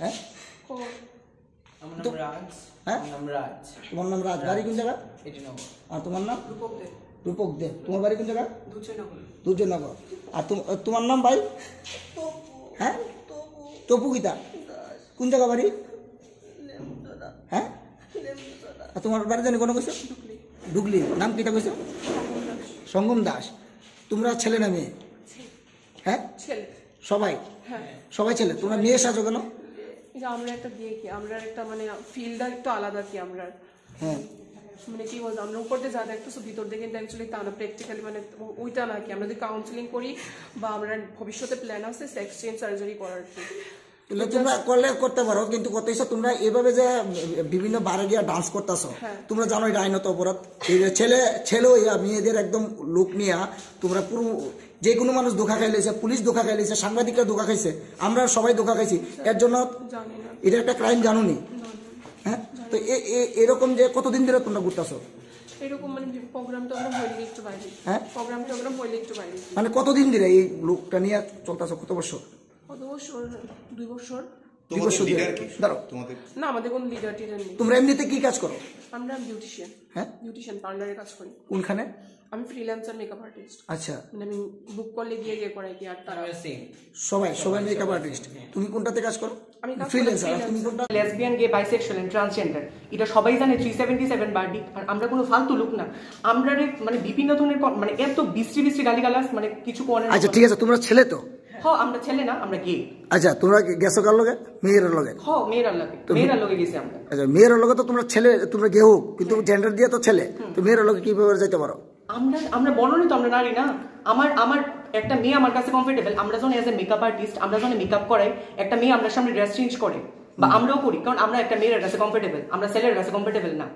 হ্যাঁ আমার নাম রাজ। হ্যাঁ তোমার নাম রাজ, বাড়ি কোন জায়গা? আর তোমার নাম? রূপক দে। তোমার বাড়ি কোন জায়গা? দুর্জয়নগর। আর তোমার নাম ভাই? হ্যাঁ তপু গীতা, কোন জায়গা বাড়ি? হ্যাঁ আর তোমার বাড়ি জানি কোনো কিছু? ডুগলি। নাম কিটা কইছো? সঙ্গম দাস। তোমরা ছেলে না মেয়ে? হ্যাঁ সবাই সবাই ছেলে। তোমরা মেয়ে সাজো কেন? আমরা একটা বিয়ে কি, আমরা একটা মানে ফিল্ডটা একটু আলাদা কি আমরা। হ্যাঁ মানে কি বলতো, আমরা উপর দিয়ে যা দেখতেছো ভিতর দিয়ে কিন্তু অ্যাকচুয়ালি তা না, প্র্যাকটিক্যালি মানে ওইটা না কি। আমরা যদি কাউন্সিলিং করি বা আমরা ভবিষ্যতে প্ল্যান আছে সেক্স চেঞ্জ সার্জারি করার কি, তোমরা করলে করতে পারো, কিন্তু করতেছো তোমরা এভাবে যে বিভিন্ন বারে গিয়ে ডান্স করতেছো, তোমরা জানো এটা আইনত অপরাধ। ছেলে মেয়েদের একদম লুক নিয়ে তোমরা পুরো যে কোনো মানুষ ধোকা খাইলেছে, পুলিশ ধোকা খাইলেছে, সাংবাদিকরা ধোকা খাইছে, আমরা সবাই ধোকা খাইছি। এর জন্য এটা একটা ক্রাইম, জানুনি? হ্যাঁ তো এরকম যে কতদিন ধরে তোমরা ঘুরতেছো এরকম মানে প্রোগ্রাম টোগ্রাম হইলে একটু বাইরে। হ্যাঁ প্রোগ্রাম টোগ্রাম হইলে একটু বাইরে। মানে কতদিন ধরে এই লুকটা নিয়ে চলতেছো? কত বছর? 2 বছর। না আমাদের কোনো লিডার টিডার নেই। তোমরা এমনিতে কি কাজ করো? আমরা বিউটিশিয়ান। হ্যাঁ বিউটিশিয়ান, পার্লারে কাজ করি। কোনখানে? আমি ফ্রিল্যান্সার মেকআপ আর্টিস্ট। আচ্ছা মানে আমি বুক করলে গিয়ে করাই কি। আর তারা সবাই মেকআপ আর্টিস্ট। তুমি কোনটাতে কাজ করো? আমি ফ্রিল্যান্সার। তুমি কোনটা? Lesbian, gay, bisexual and transgender, এটা সবাই জানে। 377 বার্ডি। আর আমরা কোনো ফালতু লোক না। আমরা মানে বিভিন্ন ধরনের মানে এত বিশ্রী গালিগালাজ মানে কিছু করে। আচ্ছা ঠিক আছে, তোমরা ছেলে তো? হ্যাঁ আমরা ছেলে না, আমরা গে। আচ্ছা তোমরা গেছো কার লগে? মেয়ের লগে? হ্যাঁ মেয়ের লগে গেছি আমরা। আচ্ছা মেয়ের লগে তো তোমরা ছেলে, তোমরা গে হোক, কিন্তু জেন্ডার দিয়ে তো ছেলে, তো মেয়ের লগে কিভাবে যাইতে পারো? আমরা বলনি তো আমরা নারী না। আমার একটা মেয়ে আমার কাছে কমফোর্টেবল। আমরা যখন এজ এ মেকআপ আর্টিস্ট, আমরা যখন মেকআপ করাই, একটা মেয়ে আমরা সামনে ড্রেস চেঞ্জ করে বা আমরাও করি, কারণ আমরা একটা মেয়ের কাছে কমফোর্টেবল, আমরা ছেলের কাছে কমফোর্টেবল না।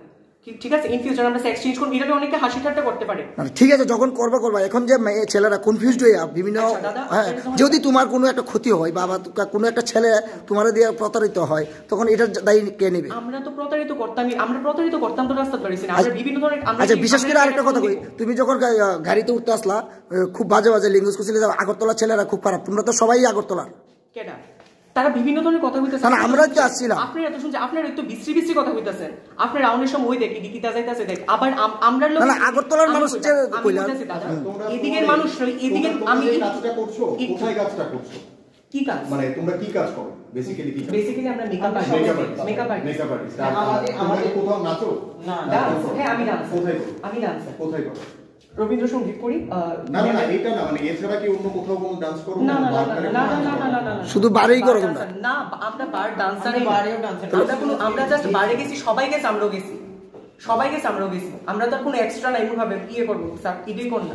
ঠিক আছে, ইন ফিউচার আমরা সেক্স চেঞ্জ করব, এটা অনেকে হাসি ঠাট্টা করতে পারে। ঠিক আছে, যখন করবা। এখন যে ছেলেরা কনফিউজড হয়ে বিভিন্ন, যদি তোমার কোনো একটা ক্ষতি হয় বা কোনো একটা ছেলে তোমার দিয়ে প্রতারিত হয়, তখন এটার দায়ী কে নেবে? আমরা তো প্রতারিত করতাম তো রাস্তা পারিছি না। আমরা বিভিন্ন ধরনের। আচ্ছা বিশেষ করে আরেকটা কথা কই, তুমি যখন গাড়িতে উঠতে আসলা খুব বাজে ল্যাঙ্গুয়েজ করছিলে, আগরতলা ছেলেরা খুব খারাপ। তোমরা তো সবাই আগরতলার। কেডা? তারা বিভিন্ন ধরনের কথা কইতাছে। না আমরা তো আসছিলাম। আপনারা এত শুনছেন, আপনারা একটু বিশ্রী কথা কইতাছেন। আপনারা রাউন্ডের সময় ওই দেখি গীতা যাইতাছে দেখ। আবার আমরা লোক না আগরতলার মানুষ যে কইলা, এদিকের মানুষ এদিকে। আমি কাজটা করছো, কোথায় কাজটা করছো? কি কাজ? মানে তোমরা কি কাজ করো বেসিক্যালি? কি বেসিক্যালি আমরা মেকআপ আর্টিস্ট। আমাদের কোথাও নাচো? না ডান্স। হ্যাঁ আমি ডান্স। কোথায় করো? আমি ডান্স। কোথায় করো? রবীন্দ্রসঙ্গীত করি। না এটা না, মানে এছাড়া কি অন্য কোথাও কোনো ডান্স করো? না শুধু বারেই করো তোমরা? না আমরা বার ডান্সার, আমরা জাস্ট বারে গেছি, সবাই গেছে আমরাও গেছি। আমরা তো আর কোনো এক্সট্রা না এমন ভাবে করবো স্যার, এটাই কর না।